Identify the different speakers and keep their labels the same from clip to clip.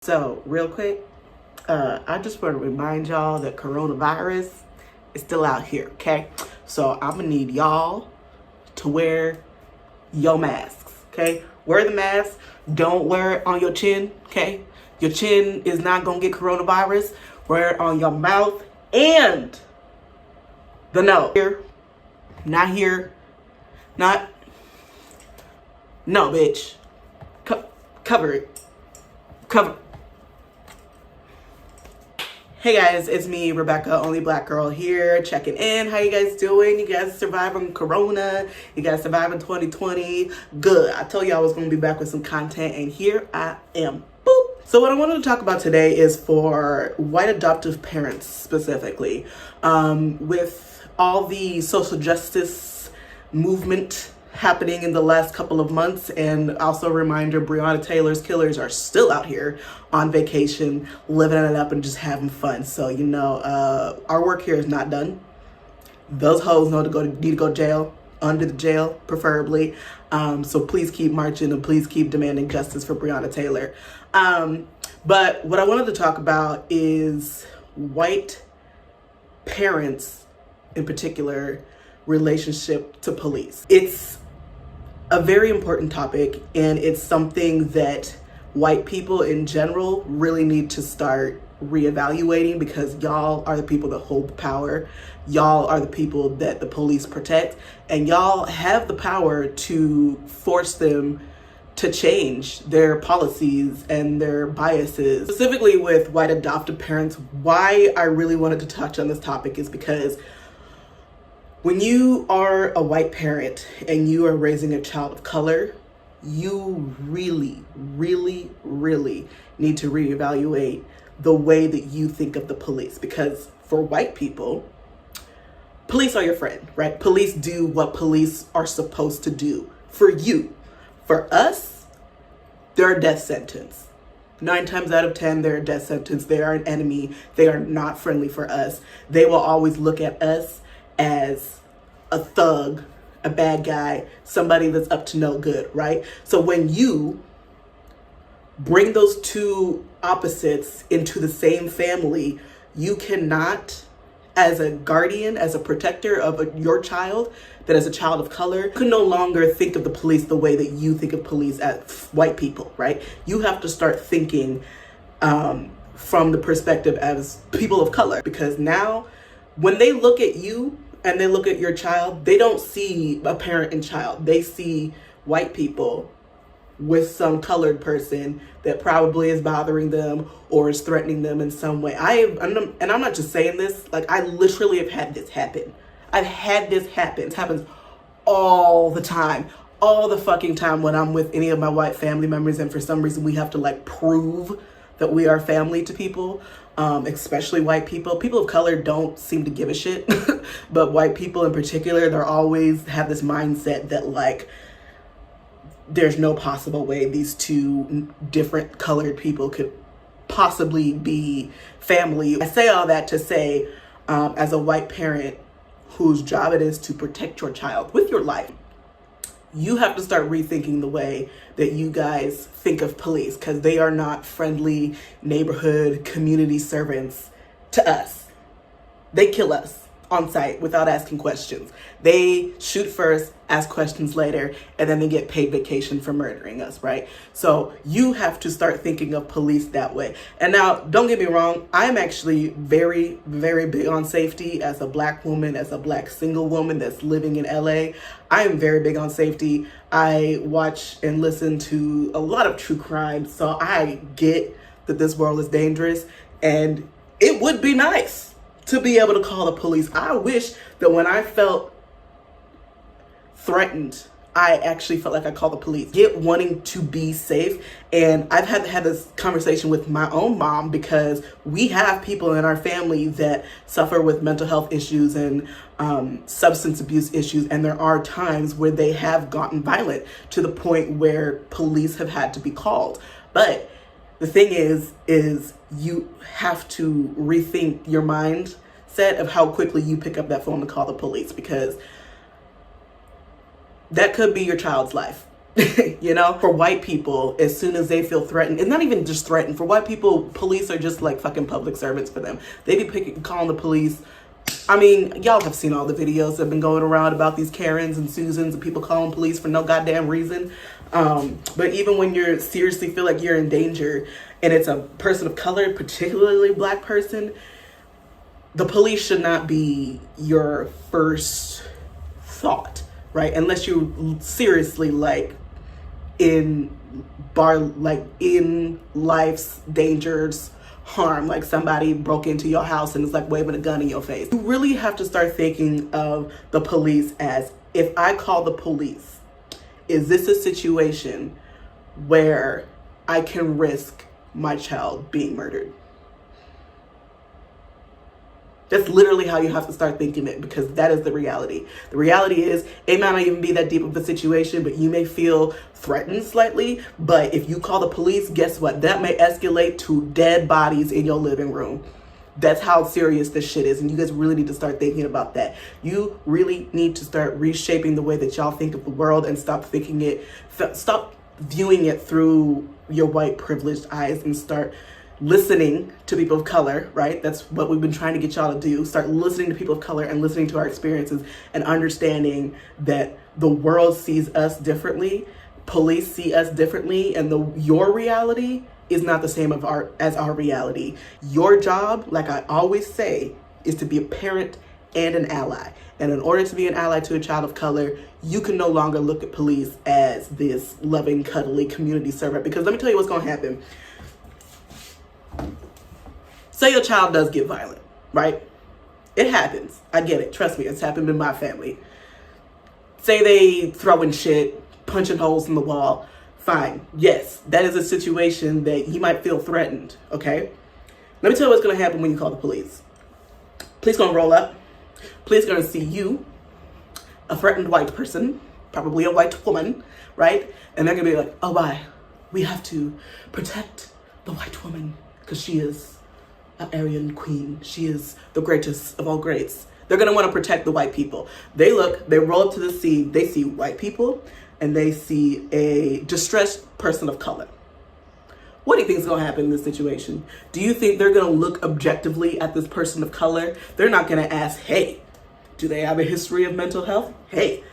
Speaker 1: So real quick, I just want to remind y'all that coronavirus is still out here, okay? So I'm gonna need y'all to wear your masks, okay? Wear the mask, don't wear it on your chin, okay? Your chin is not gonna get coronavirus. Wear it on your mouth and the nose. Here, not here, not, no bitch. Cover it, cover. Hey guys, it's me, Rebecca, only black girl here, checking in. How you guys doing? You guys surviving Corona? You guys surviving 2020? Good. I told you I was going to be back with some content, and here I am. Boop. So what I wanted to talk about today is for white adoptive parents specifically. With all the social justice movement happening in the last couple of months, and also a reminder, Breonna Taylor's killers are still out here on vacation, living it up and just having fun. So, you know, our work here is not done. Those hoes need to go to jail, under the jail, preferably. So please keep marching and please keep demanding justice for Breonna Taylor. But what I wanted to talk about is white parents, in particular, relationship to police. It's a very important topic, and it's something that white people in general really need to start reevaluating, because y'all are the people that hold the power. Y'all are the people that the police protect, and y'all have the power to force them to change their policies and their biases. Specifically with white adoptive parents, why I really wanted to touch on this topic is because when you are a white parent and you are raising a child of color, you really, really, really need to reevaluate the way that you think of the police. Because for white people, police are your friend, right? Police do what police are supposed to do for you. For us, they're a death sentence. 9 times out of 10, they're a death sentence. They are an enemy. They are not friendly for us. They will always look at us as a thug, a bad guy, somebody that's up to no good, right? So when you bring those two opposites into the same family, you cannot, as a guardian, as a protector of your child, that as a child of color, you can no longer think of the police the way that you think of police as white people, right? You have to start thinking from the perspective as people of color, because now when they look at you and they look at your child, they don't see a parent and child. They see white people with some colored person that probably is bothering them or is threatening them in some way. And I'm not just saying this, like I literally have had this happen. I've had this happen. It happens all the time. All the fucking time when I'm with any of my white family members, and for some reason we have to like prove that we are family to people, especially white people. People of color don't seem to give a shit, but white people in particular, they're always have this mindset that like, there's no possible way these two different colored people could possibly be family. I say all that to say, as a white parent whose job it is to protect your child with your life, you have to start rethinking the way that you guys think of police, because they are not friendly neighborhood community servants to us. They kill us on sight without asking questions. They shoot first, ask questions later, and then they get paid vacation for murdering us, right? So you have to start thinking of police that way. And now, don't get me wrong, I'm actually very, very big on safety as a black woman, as a black single woman that's living in LA. I am very big on safety. I watch and listen to a lot of true crime, so I get that this world is dangerous, and it would be nice to be able to call the police. I wish that when I felt threatened, I actually felt like I called the police. Get wanting to be safe. And I've had to have this conversation with my own mom, because we have people in our family that suffer with mental health issues and substance abuse issues. And there are times where they have gotten violent to the point where police have had to be called. But the thing is you have to rethink your mindset of how quickly you pick up that phone to call the police, because that could be your child's life. You know, for white people, as soon as they feel threatened, it's not even just threatened. For white people, police are just like fucking public servants for them. They be calling the police. I mean, y'all have seen all the videos that have been going around about these Karens and Susans and people calling police for no goddamn reason. But even when you seriously feel like you're in danger and it's a person of color, particularly black person, the police should not be your first thought, right? Unless you seriously like in life's dangers, harm, like somebody broke into your house and is like waving a gun in your face. You really have to start thinking of the police as, if I call the police, is this a situation where I can risk my child being murdered? That's literally how you have to start thinking it, because that is the reality. The reality is, it might not even be that deep of a situation, but you may feel threatened slightly. But if you call the police, guess what? That may escalate to dead bodies in your living room. That's how serious this shit is. And you guys really need to start thinking about that. You really need to start reshaping the way that y'all think of the world and stop viewing it through your white privileged eyes and start listening to people of color, right? That's what we've been trying to get y'all to do. Start listening to people of color and listening to our experiences and understanding that the world sees us differently. Police see us differently, and your reality is not the same as our reality. Your job, like I always say, is to be a parent and an ally. And in order to be an ally to a child of color, you can no longer look at police as this loving, cuddly community servant. Because let me tell you what's going to happen. Say your child does get violent, right? It happens. I get it. Trust me, it's happened in my family. Say they throwing shit, punching holes in the wall. Fine. Yes, that is a situation that you might feel threatened, okay? Let me tell you what's going to happen when you call the police. Police going to roll up. Police going to see you, a threatened white person, probably a white woman, right? And they're going to be like, oh, why? We have to protect the white woman because she is an Aryan queen. She is the greatest of all greats. They're going to want to protect the white people. They roll up to the scene, they see white people, and they see a distressed person of color. What do you think is going to happen in this situation? Do you think they're going to look objectively at this person of color? They're not going to ask, hey, do they have a history of mental health? Hey,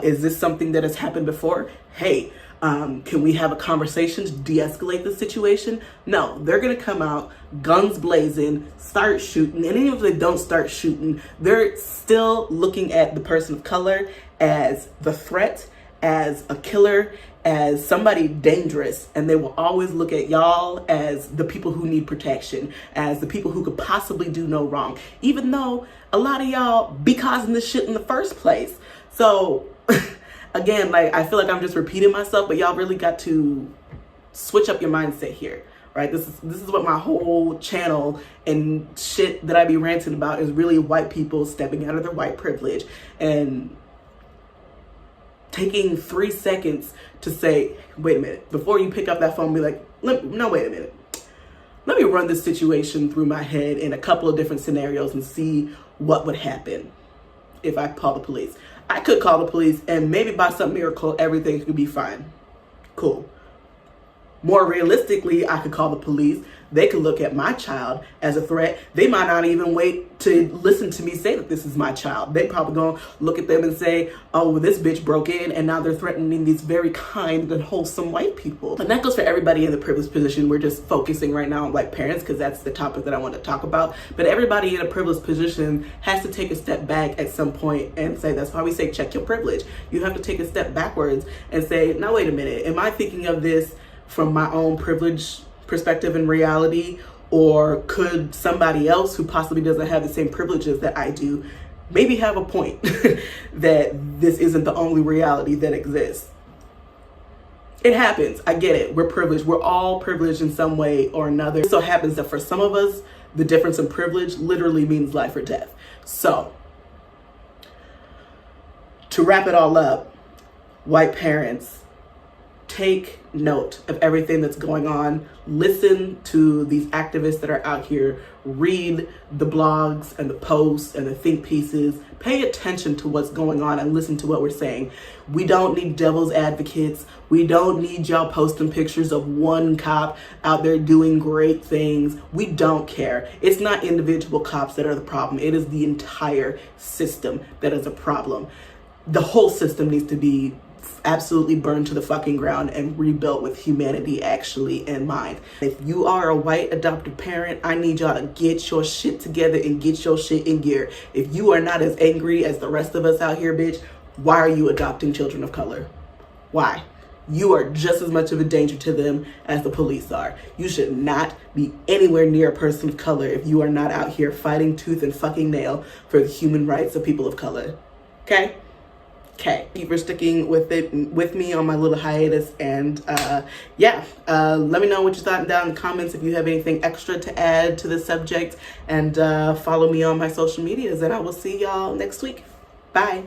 Speaker 1: is this something that has happened before? Hey, can we have a conversation to de-escalate the situation? No, they're going to come out, guns blazing, start shooting. And even if they don't start shooting, they're still looking at the person of color as the threat, as a killer, as somebody dangerous. And they will always look at y'all as the people who need protection, as the people who could possibly do no wrong, even though a lot of y'all be causing this shit in the first place. So again, like, I feel like I'm just repeating myself, but y'all really got to switch up your mindset here, right? This is what my whole channel and shit that I be ranting about is really white people stepping out of their white privilege and taking 3 seconds to say, wait a minute, before you pick up that phone and be like, no, wait a minute. Let me run this situation through my head in a couple of different scenarios and see what would happen if I call the police. I could call the police and maybe by some miracle, everything could be fine. Cool. More realistically, I could call the police. They could look at my child as a threat. They might not even wait to listen to me say that this is my child. They probably gonna look at them and say, oh, well, this bitch broke in and now they're threatening these very kind and wholesome white people. And that goes for everybody in the privileged position. We're just focusing right now on white parents because that's the topic that I want to talk about. But everybody in a privileged position has to take a step back at some point and say, that's why we say check your privilege. You have to take a step backwards and say, now wait a minute, am I thinking of this from my own privilege perspective and reality, or could somebody else who possibly doesn't have the same privileges that I do maybe have a point that this isn't the only reality that exists? It happens. I get it. We're privileged. We're all privileged in some way or another. It so happens that for some of us, the difference in privilege literally means life or death. So, to wrap it all up, white parents, take note of everything that's going on. Listen to these activists that are out here. Read the blogs and the posts and the think pieces. Pay attention to what's going on and listen to what we're saying. We don't need devil's advocates. We don't need y'all posting pictures of one cop out there doing great things. We don't care. It's not individual cops that are the problem. It is the entire system that is a problem. The whole system needs to be absolutely burned to the fucking ground and rebuilt with humanity actually in mind. If you are a white adoptive parent, I need y'all to get your shit together and get your shit in gear. If you are not as angry as the rest of us out here, bitch, why are you adopting children of color? Why? You are just as much of a danger to them as the police are. You should not be anywhere near a person of color if you are not out here fighting tooth and fucking nail for the human rights of people of color. Okay? Okay, thank you for sticking with me on my little hiatus, and let me know what you thought down in the comments if you have anything extra to add to the subject, and follow me on my social medias, and I will see y'all next week. Bye.